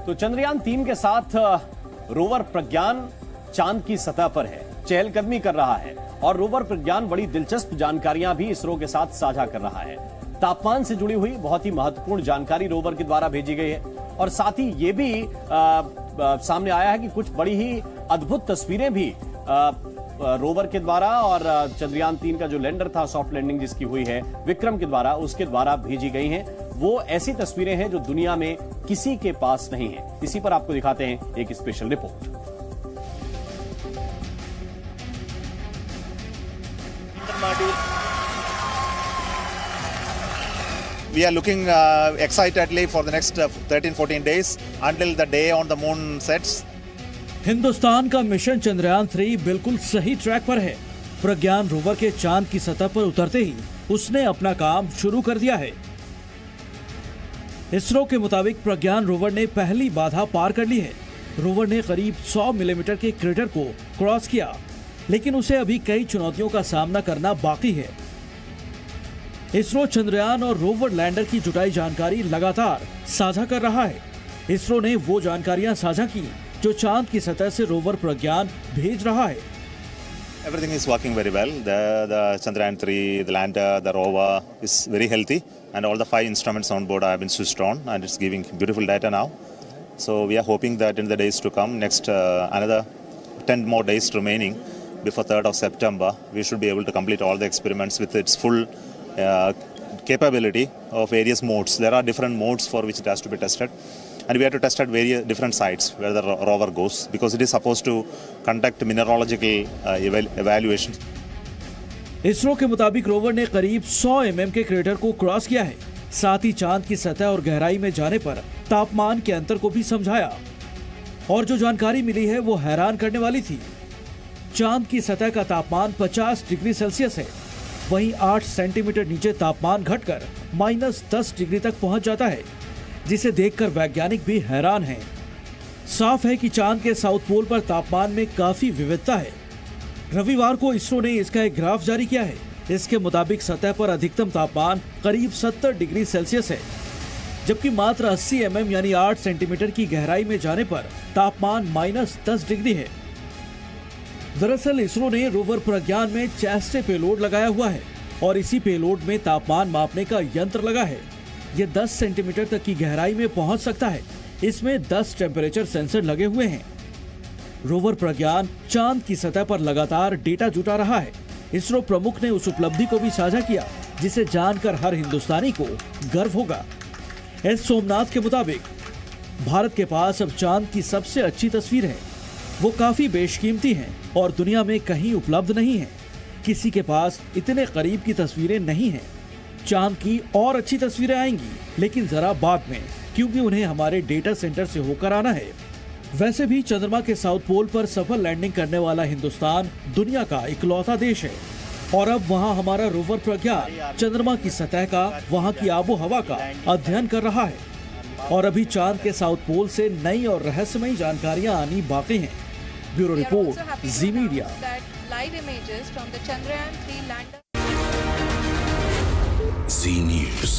तो चंद्रयान-3 के साथ रोवर प्रज्ञान चांद की सतह पर है, चहलकदमी कर रहा है और रोवर प्रज्ञान बड़ी दिलचस्प जानकारियां भी इसरो के साथ साझा कर रहा है। तापमान से जुड़ी हुई बहुत ही महत्वपूर्ण जानकारी रोवर के द्वारा भेजी गई है और साथ ही ये भी सामने आया है कि कुछ बड़ी ही अद्भुत तस्वीरें भी रोवर के द्वारा और चंद्रयान-3 का जो लैंडर था, सॉफ्ट लैंडिंग जिसकी हुई है विक्रम के द्वारा, उसके द्वारा भेजी गई हैं। वो ऐसी तस्वीरें हैं जो दुनिया में किसी के पास नहीं है। इसी पर आपको दिखाते हैं एक special report. We are looking excitedly for the next 13-14 days until the day on the moon sets. Hindustan का मिशन चंद्रयान-3 बिल्कुल सही ट्रैक पर है। प्रज्ञान रोवर के चांद की सतह पर उतरते ही उसने अपना काम शुरू कर दिया है। इसरो के मुताबिक प्रज्ञान रोवर ने पहली बाधा पार कर ली है। रोवर ने करीब 100 मिलीमीटर के क्रेटर को क्रॉस किया, लेकिन उसे अभी कई चुनौतियों का सामना करना बाकी है। इसरो चंद्रयान और रोवर लैंडर की जुटाई जानकारी लगातार साझा कर रहा है। इसरो ने वो जानकारियां साझा की जो चांद की सतह से रोवर प्रज्ञान भेज रहा है। Everything is working very well. The Chandrayaan-3, the lander, the rover is very healthy, and all the 5 instruments on board have been switched on, and it's giving beautiful data now. So we are hoping that in the days to come, next another 10 more days remaining before 3rd of September, we should be able to complete all the experiments with its full capability of various modes. There are different modes for which it has to be tested, and we have to test at various different sites where the rover goes, because it is supposed to conduct mineralogical evaluations. ISRO के मुताबिक rover ने करीब 100 mm के crater को cross किया है। साथ ही चांद की सतह और गहराई में जाने पर तापमान के अंतर को भी समझाया और जो जानकारी मिली है वो हैरान करने वाली थी। चांद की सतह का तापमान 50 डिग्री सेल्सियस है, वहीं 8 सेंटीमीटर नीचे तापमान घटकर -10 डिग्री तक पहुंच जाता है, जिसे देखकर वैज्ञानिक भी हैरान हैं। साफ है कि चांद के साउथ पोल पर तापमान में काफी विविधता है। रविवार को इसरो ने इसका एक ग्राफ जारी किया है। इसके मुताबिक सतह पर अधिकतम तापमान करीब 70 डिग्री सेल्सियस है, जबकि मात्र 80 mm यानी 8 सेंटीमीटर की गहराई में जाने पर तापमान -10 डिग्री है। दरअसल इसरो ने रोवर प्रज्ञान में चेस्टे पेलोड लगाया हुआ है और इसी पेलोड में तापमान मापने का यंत्र लगा है। ये 10 सेंटीमीटर तक की गहराई में पहुंच सकता है। इसमें 10 टेम्परेचर सेंसर लगे हुए हैं। रोवर प्रज्ञान चांद की सतह पर लगातार डेटा जुटा रहा है। इसरो प्रमुख ने उस उपलब्धि को भी साझा किया जिसे जानकर हर हिंदुस्तानी को गर्व होगा। एस सोमनाथ के मुताबिक भारत के पास अब चांद की सबसे अच्छी तस्वीर है। वो काफी बेशकीमती हैं और दुनिया में कहीं उपलब्ध नहीं है। किसी के पास इतने करीब की तस्वीरें नहीं हैं। चांद की और अच्छी तस्वीरें आएंगी, लेकिन जरा बाद में, क्योंकि उन्हें हमारे डेटा सेंटर से होकर आना है। वैसे भी चंद्रमा के साउथ पोल पर सफल लैंडिंग करने वाला हिंदुस्तान दुनिया का इकलौता देश है और अब वहां हमारा रोवर प्रज्ञान चंद्रमा की सतह का, वहां की आबो हवा का अध्ययन कर रहा है और अभी चांद के साउथ पोल से नई और रहस्यमयी जानकारियां आनी बाकी हैं। ब्यूरो रिपोर्ट, जी मीडिया। Zee News।